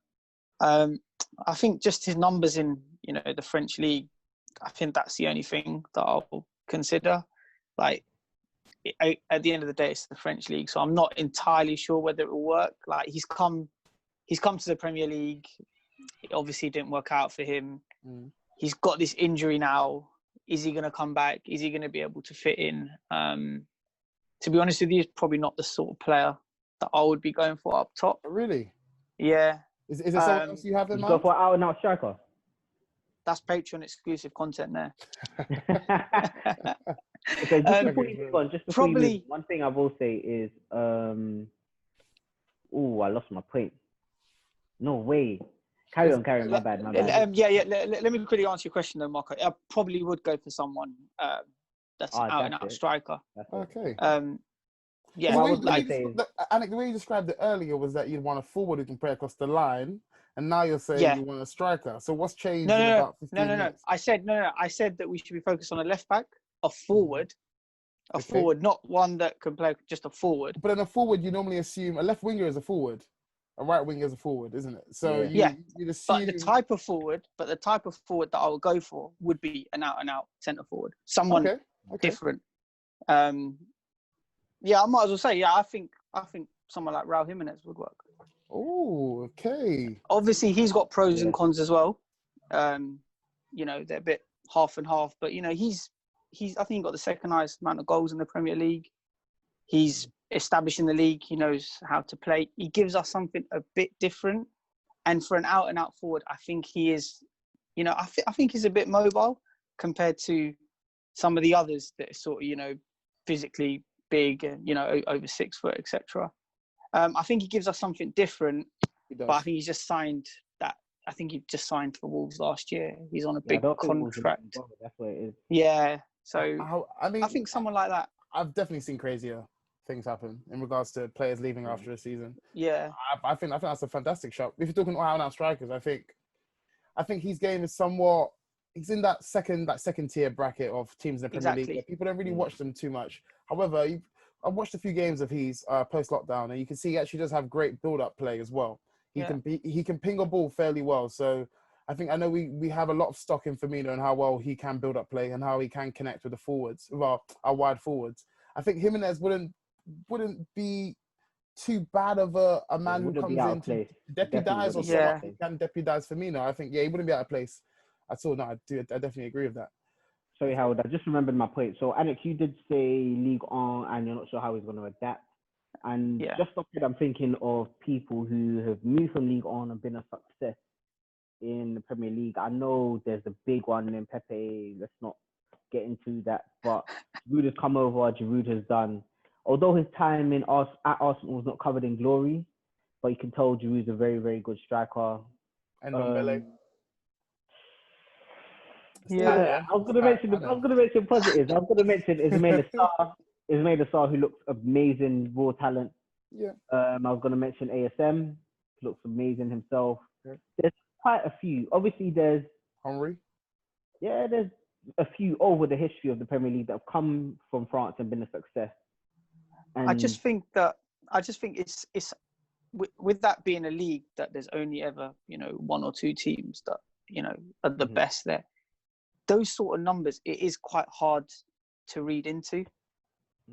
I think just his numbers in the French league, I think that's the only thing that I'll consider. Like at the end of the day, it's the French league, so I'm not entirely sure whether it will work. Like he's come to the Premier League. It obviously didn't work out for him. He's got this injury now. Is he going to come back? Is he going to be able to fit in? To be honest with you, he's probably not the sort of player that I would be going for up top.
Really?
Yeah.
Is there someone else you have in mind?
Go for an out-and-out striker?
That's Patreon exclusive content there.
Okay, just before you move, one thing I will say is, I lost my point. No way. Carry on, my bad.
Let me quickly answer your question though, Marco. I probably would go for someone that's an out and out striker.
Okay.
Yeah,
So
what I was gonna say is,
Anik, the way you described it earlier was that you'd want a forward who can play across the line, and now you're saying you want a striker. So what's changed in about 15 minutes?
I said that we should be focused on a left back, a forward, forward, not one that can play, just a forward.
But in a forward, you normally assume a left winger is a forward, a right winger is a forward, isn't it? So you'd assume.
But the type of forward that I would go for would be an out and out centre forward, someone different. Yeah, I might as well say, I think someone like Raul Jimenez would work.
Oh, okay.
Obviously, he's got pros and cons as well. You know, they're a bit half and half, but you know, he's I think he got the second highest amount of goals in the Premier League. He's established in the league. He knows how to play. He gives us something a bit different. And for an out and out forward, I think he is. You know, I think he's a bit mobile compared to some of the others that are sort of, you know, physically big and, you know, over 6 foot, etc. I think he gives us something different, but I think he's just signed that. I think he just signed for Wolves last year. He's on a big contract.
That's what it is.
Yeah, so
I mean,
I think someone like that.
I've definitely seen crazier things happen in regards to players leaving after a season.
Yeah,
I think that's a fantastic shot. If you're talking out and out strikers, I think his game is somewhat. He's in that second tier bracket of teams in the Premier League. Where people don't really watch them too much. However, I've watched a few games of his post lockdown, and you can see he actually does have great build up play as well. He can ping a ball fairly well. So I know we have a lot of stock in Firmino and how well he can build up play and how he can connect with the forwards, with our wide forwards. I think Jimenez wouldn't be too bad of a man who comes in to deputize or someone who can deputize Firmino. I think he wouldn't be out of place at all. No, I definitely agree with that.
Sorry, Howard, I just remembered my point. So, Anik, you did say League On and you're not sure how he's going to adapt. And just off it, I'm thinking of people who have moved from League On and been a success in the Premier League. I know there's a big one in Pepe. Let's not get into that. But Giroud has come over. Giroud has done. Although his time at Arsenal was not covered in glory, but you can tell Giroud's a very, very good striker.
And Dembele.
I was going to mention positives. I was going to mention Ismail Assar, who looks amazing, raw talent.
Yeah.
I was going to mention ASM, looks amazing himself. Okay. There's quite a few. Obviously, there's
Henry.
Yeah, there's a few over the history of the Premier League that have come from France and been a success. And
I just think it's with that being a league that there's only ever, you know, 1 or 2 teams that, you know, are the best there. Those sort of numbers, it is quite hard to read into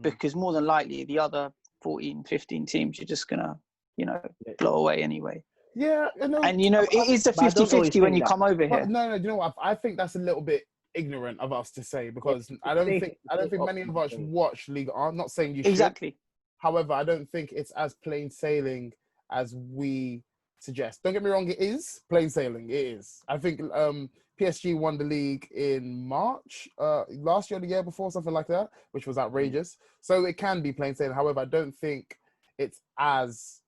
because more than likely the other 14, 15 teams you're just going to, you know, blow away anyway.
Yeah.
And, you know, it is a 50-50 when you come over here.
No, you know what? I think that's a little bit ignorant of us to say because I don't think many of us watch Ligue 1. I'm not saying you should.
Exactly.
However, I don't think it's as plain sailing as we suggest. Don't get me wrong, it is plain sailing. It is. I think PSG won the league in March last year or the year before, something like that, which was outrageous. So it can be plain sailing. However, I don't think it's as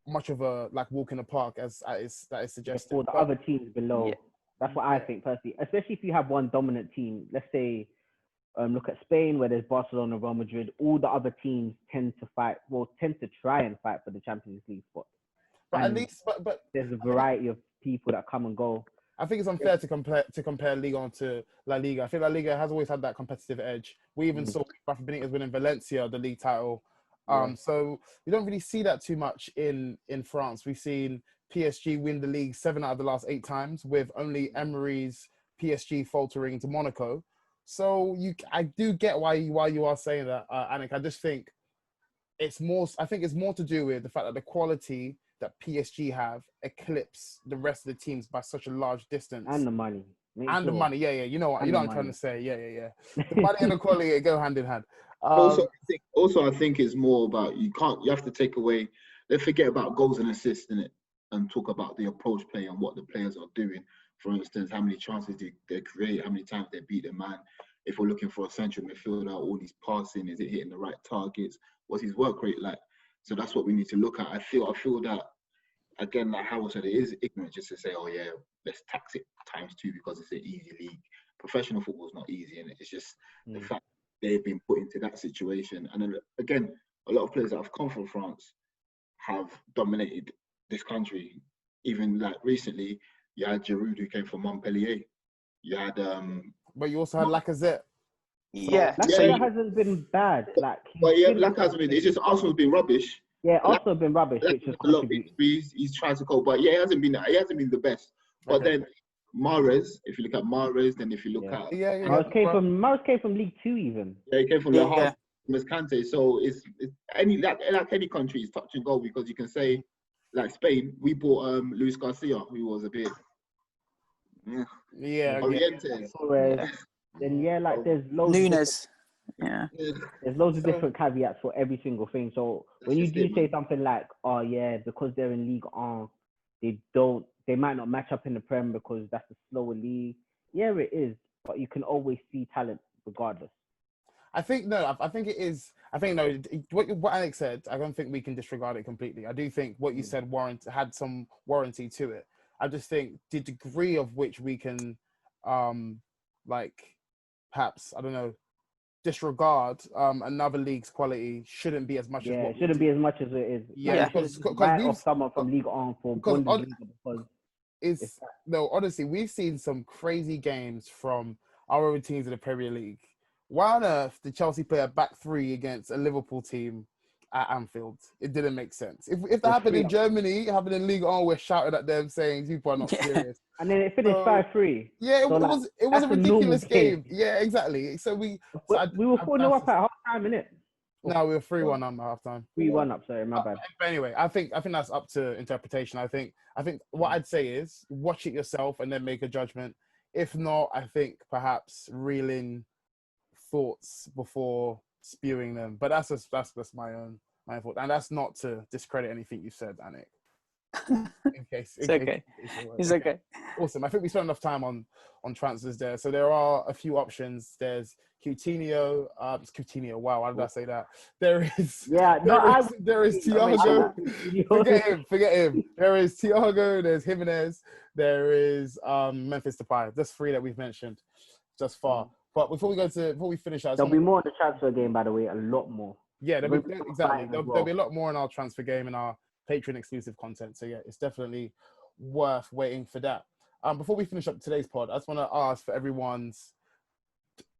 much of a walk in the park as that is suggested.
For the other teams below. Yeah. That's what I think personally. Especially if you have one dominant team. Let's say, look at Spain where there's Barcelona, Real Madrid. All the other teams tend to try and fight for the Champions League spot.
But at least, but
there's a variety of people that come and go.
I think it's unfair to compare Liga on to La Liga. I think La Liga has always had that competitive edge. We even saw Rafa Benitez winning Valencia the league title. So you don't really see that too much in France. We've seen PSG win the league 7 out of the last 8 times, with only Emery's PSG faltering to Monaco. So I do get why you are saying that, Anik. I just think it's more to do with the fact that the quality that PSG have eclipse the rest of the teams by such a large distance.
And the money.
The money, yeah. You know what I'm trying to say. Yeah. The money and the quality go hand in hand.
Also, I think it's more about you have to take away. Let's forget about goals and assists in it and talk about the approach play and what the players are doing. For instance, how many chances they create, how many times they beat the man. If we're looking for a central midfielder, all these passing, is it hitting the right targets? What's his work rate like? So that's what we need to look at. I feel that, again, like Howard said, it is ignorant just to say, oh yeah, let's tax it times 2 because it's an easy league. Professional football is not easy, and it's just the fact they've been put into that situation. And then again, a lot of players that have come from France have dominated this country. Even like recently, you had Giroud who came from Montpellier. You had
But you also had Lacazette.
Yeah.
Lacazette hasn't been bad. Like,
well, yeah, Black hasn't been. It's just Arsenal's been rubbish.
Yeah, also been rubbish, which has
A lot of
contributed.
victories. He's trying to go, but yeah, he hasn't been the best. But
Okay.
then Mahrez, if you look at Mahrez, then if you look at
Mahrez came from League Two even.
yeah, he came from
Yeah.
the heart of Kante. So it's any like any country is touch and go, because you can say like Spain, we bought Luis Garcia, who was a bit oriented.
Then like there's loads.
Nunes. Yeah.
There's loads of different caveats for every single thing. So when you do say something like, "Oh yeah, because they're in League 1, they might not match up in the Prem because that's a slower league." Yeah, it is, but you can always see talent regardless.
I think it is. I think no. What Anik said, I don't think we can disregard it completely. I do think what you said had some warranty to it. I just think the degree of which we can, like, perhaps I don't know, disregard another league's quality shouldn't be as much as what
it shouldn't be as much as it is.
Yeah,
because off someone from League 1 for Bundesliga because
honestly, we've seen some crazy games from our own teams in the Premier League. Why on earth did Chelsea play a back three against a Liverpool team at Anfield? It didn't make sense. If that happened in Germany, happened in League 1, we're shouting at them saying people are not serious.
And then it finished 5-3.
Yeah, it was a ridiculous game. Yeah, exactly. So we were
4-0 up at half time, innit?
No, we were 3-1 at half time.
3-1 up, sorry, my bad.
But anyway, I think that's up to interpretation. I think what I'd say is watch it yourself and then make a judgment. If not, I think perhaps reel in thoughts before spewing them. But that's my thought, and that's not to discredit anything you said, Anik. It's okay. Awesome. I think we spent enough time on transfers there. So there are a few options. There's Coutinho. It's Coutinho. Wow, why did I say that? There is.
Yeah.
There is Thiago. Forget him. There is Thiago. There's Jimenez. There is Memphis Depay. That's three that we've mentioned just far. But before we finish,
there'll be more in the transfer game, by the way. A lot more.
Yeah, there'll be a lot more in our transfer game and our Patreon exclusive content. So yeah, it's definitely worth waiting for that. Before we finish up today's pod, I just want to ask for everyone's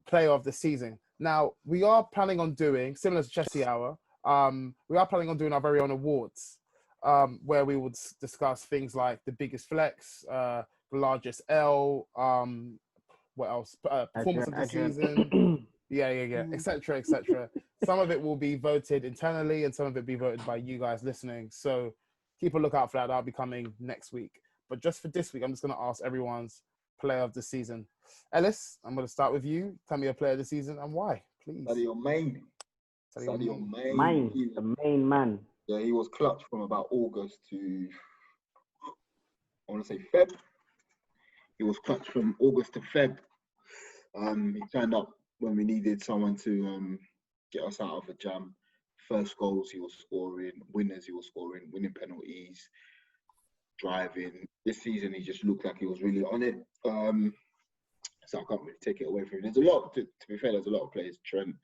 player of the season. Now, we are planning on doing, similar to Chelsea Hour, we are planning on doing our very own awards, where we would discuss things like the biggest flex, the largest L, what else? Performance of the season. Yeah, etc. Some of it will be voted internally and some of it be voted by you guys listening. So keep a lookout for that. That'll be coming next week. But just for this week, I'm just going to ask everyone's player of the season. Ellis, I'm going to start with you. Tell me your player of the season and why, please.
Sadio Mane.
The main man.
Yeah, he was clutch from about August to, I want to say Feb. He was clutch from August to Feb. He turned up when we needed someone to get us out of a jam. First goals he was scoring, winners he was scoring, winning penalties, driving. This season he just looked like he was really on it. So I can't really take it away from him. There's a lot, to be fair, there's a lot of players. Trent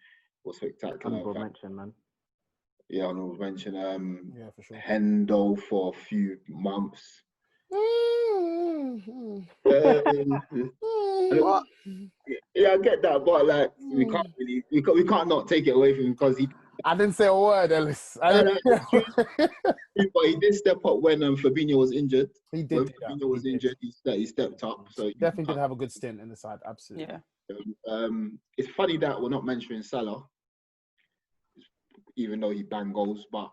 was spectacular.
Honorable mention, man.
Yeah, honorable mention.
Yeah, for sure.
Hendo for a few months.
What?
Yeah, I get that, but like we can't not take it away from him because he.
I didn't say a word, Ellis.
But he did step up when Fabinho was injured.
He did.
When Fabinho was injured, he stepped up. So he
definitely did have a good stint in the side. Absolutely.
Yeah.
It's funny that we're not mentioning Salah, even though he banged goals. But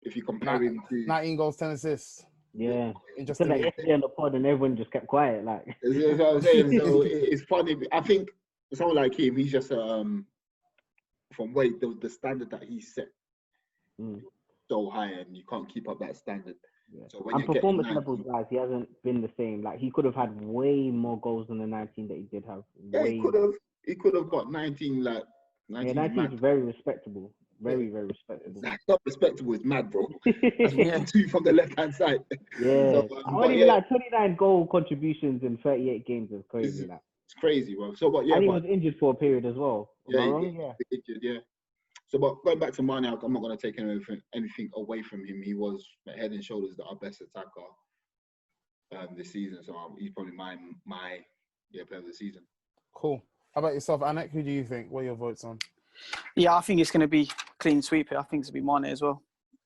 if you compare him to
19 goals, 10 assists.
Yeah.
Just
like yesterday on the pod and everyone just kept quiet. Like
that's what I'm saying. So it's funny. I think someone like him, he's just from the standard that he set so high, and you can't keep up that standard. Yeah. So when
performance levels, guys, he hasn't been the same. Like he could have had way more goals than the 19 that he did have.
Yeah, he could have got 19. Like 19.
Yeah, 19 is very respectable. Very, very respectable.
That's not respectable. It's mad, bro. That's 2 from the left-hand side.
Yeah. So, I only like 29 goal contributions in 38 games is crazy. Like.
It's crazy, bro. So, but yeah,
And he
but
was injured for a period as well. Am I
yeah,
wrong? Yeah.
injured, yeah. So, but going back to Mane, I'm not going to take anything away from him. He was head and shoulders our best attacker this season. So he's probably my player of the season.
Cool. How about yourself, Anik? Who do you think? What are your votes on?
Yeah, I think it's going to be clean sweep here. I think it's going to be Mane as well.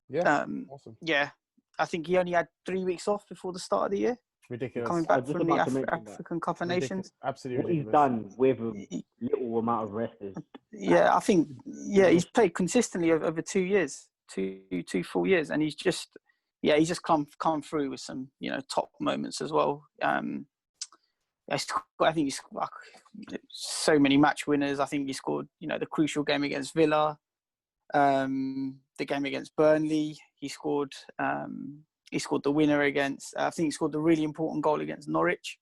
Yeah, awesome.
Yeah, I think he only had 3 weeks off before the start of the year.
Ridiculous.
Coming back from the African Cup of
Ridiculous.
Nations.
Absolutely
What
ridiculous.
he's done with a little amount of rest is...
Yeah, I think, he's played consistently over 2 years, two full years. And he's just come through with some, top moments as well. I think he's so many match winners. I think he scored, the crucial game against Villa, the game against Burnley. He scored the winner against. I think he scored the really important goal against Norwich,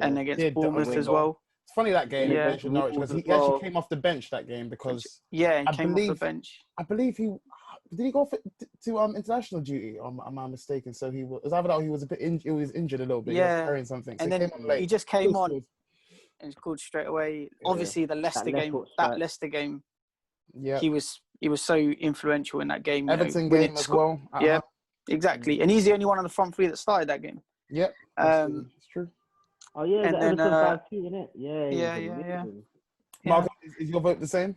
and against Bournemouth as well.
It's funny that game against Norwich because he actually came off the bench that game because
he came off the bench.
I believe he go to international duty. Am I mistaken? So he was either that or he was a bit he was injured a little bit. He was carrying something. So
and then he just came on and scored straight away. Yeah. Obviously, the Leicester game.
Yeah,
he was so influential in that game.
Everton game as well.
Yeah, exactly. And he's the only one on the front three that started that game.
Yep, it's true.
Oh yeah,
and
the
then,
Everton 5-2, isn't it? Yeah.
Mark, is your vote the same?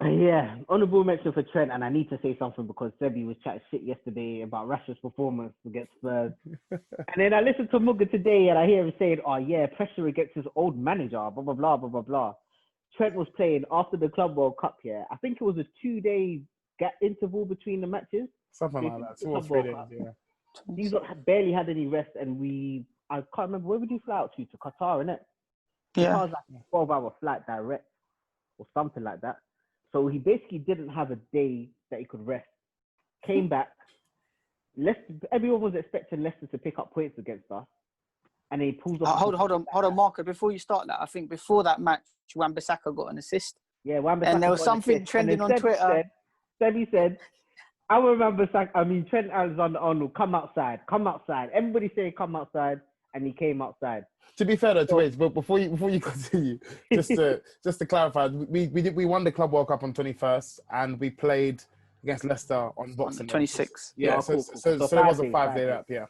Yeah, honourable mention for Trent, and I need to say something because Sebi was chatting shit yesterday about Rashford's performance against Spurs. And then I listened to Mugga today and I hear him saying, oh yeah, pressure against his old manager, blah, blah, blah, blah, blah, blah. Trent was playing after the Club World Cup here. I think it was a 2-day gap interval between the matches.
Something like that, 2 or 3 days, yeah.
These barely had any rest, and I can't remember, where would you fly out to Qatar, innit?
Yeah.
Qatar was like a 12-hour flight direct or something like that. So he basically didn't have a day that he could rest. Came back. Everyone was expecting Leicester to pick up points against us. And he pulls off...
Hold on, Marco. Before you start that, I think before that match, Wan-Bissaka got an assist.
Yeah, Wan-Bissaka.
And there was something trending on Twitter.
Sebi said, Trent Alexander-Arnold, come outside. Everybody say come outside, and he came outside.
To be fair, but before you continue, just to clarify, we won the Club World Cup on 21st, and we played against Leicester on Boxing Day.
26.
Yeah, so it was a 5-day wrap. Yeah,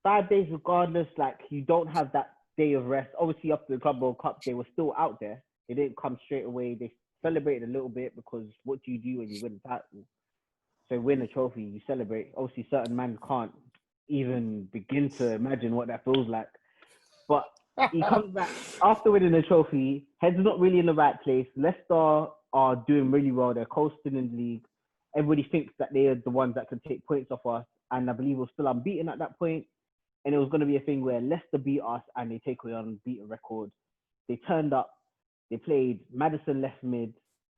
5 days regardless. Like, you don't have that day of rest. Obviously, up to the Club World Cup, they were still out there. They didn't come straight away. They celebrated a little bit because what do you do when you win a title? So win a trophy, you celebrate. Obviously, certain men can't even begin to imagine what that feels like. But he comes back after winning the trophy, head's not really in the right place. Leicester are doing really well. They're coasting in the league. Everybody thinks that they are the ones that can take points off us. And I believe we're still unbeaten at that point. And it was going to be a thing where Leicester beat us and they take away an unbeaten record. They turned up. They played Maddison left mid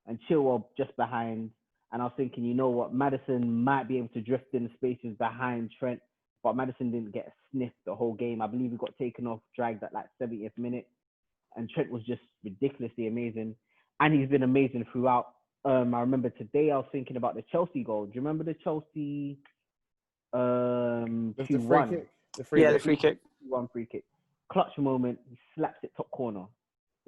and Chilwell just behind. And I was thinking, you know what? Maddison might be able to drift in the spaces behind Trent. But Maddison didn't get a sniff the whole game. I believe he got taken off, dragged at like 70th minute. And Trent was just ridiculously amazing. And he's been amazing throughout. I remember today I was thinking about the Chelsea goal. Do you remember the Chelsea 2-1?
The free kick.
2-1 free kick. Clutch moment. He slaps it top corner.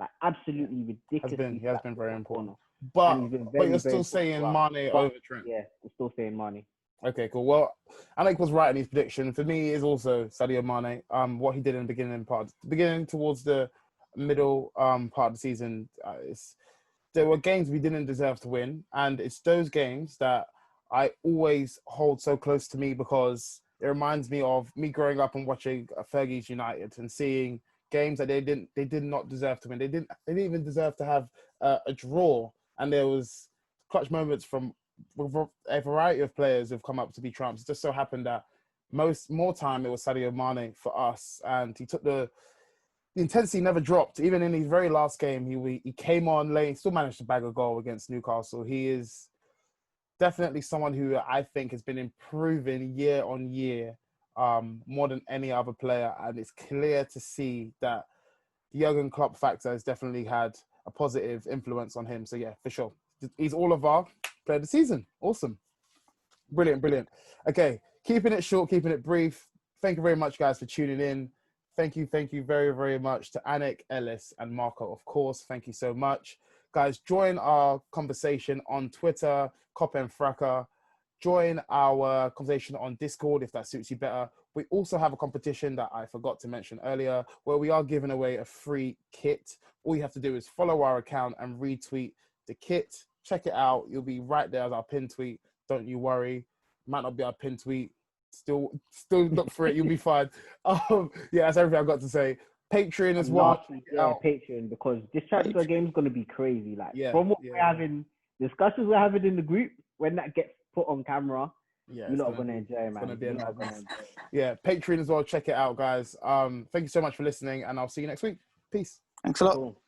Like, absolutely ridiculous.
He has been very important. But you're still saying Mane over Trent.
Yeah, we're still saying Mane.
Okay, cool. Well, Anik was right in his prediction. For me, is also Sadio Mane. What he did in the beginning towards the middle part of the season, there were games we didn't deserve to win, and it's those games that I always hold so close to me because it reminds me of me growing up and watching Fergie's United and seeing games that they did not deserve to win. They didn't even deserve to have a draw, and there was clutch moments from a variety of players who've come up to be trumps. It just so happened that more time it was Sadio Mane for us, and he took the intensity never dropped. Even in his very last game, he came on late, still managed to bag a goal against Newcastle. He is definitely someone who I think has been improving year on year, more than any other player, and it's clear to see that the Jurgen Klopp factor has definitely had a positive influence on him. So yeah, for sure, he's all of our player of the season. Awesome. Brilliant. Okay, keeping it short, keeping it brief. Thank you very much, guys, for tuning in. Thank you very, very much to Anik, Ellis, and Marco, of course. Thank you so much. Guys, join our conversation on Twitter, Cop and Fracas. Join our conversation on Discord if that suits you better. We also have a competition that I forgot to mention earlier where we are giving away a free kit. All you have to do is follow our account and retweet the kit. Check it out. You'll be right there as our pin tweet. Don't you worry. Might not be our pin tweet. Still look for it. You'll be fine. Yeah, that's everything I've got to say. Patreon as well.
Lastly, yeah, Patreon, because this transfer game is going to be crazy. Like, from what we're having, discussions we're having in the group, when that gets put on camera, you're not going to enjoy, man.
Yeah, Patreon as well. Check it out, guys. Thank you so much for listening, and I'll see you next week. Peace.
Thanks a lot.
Cool.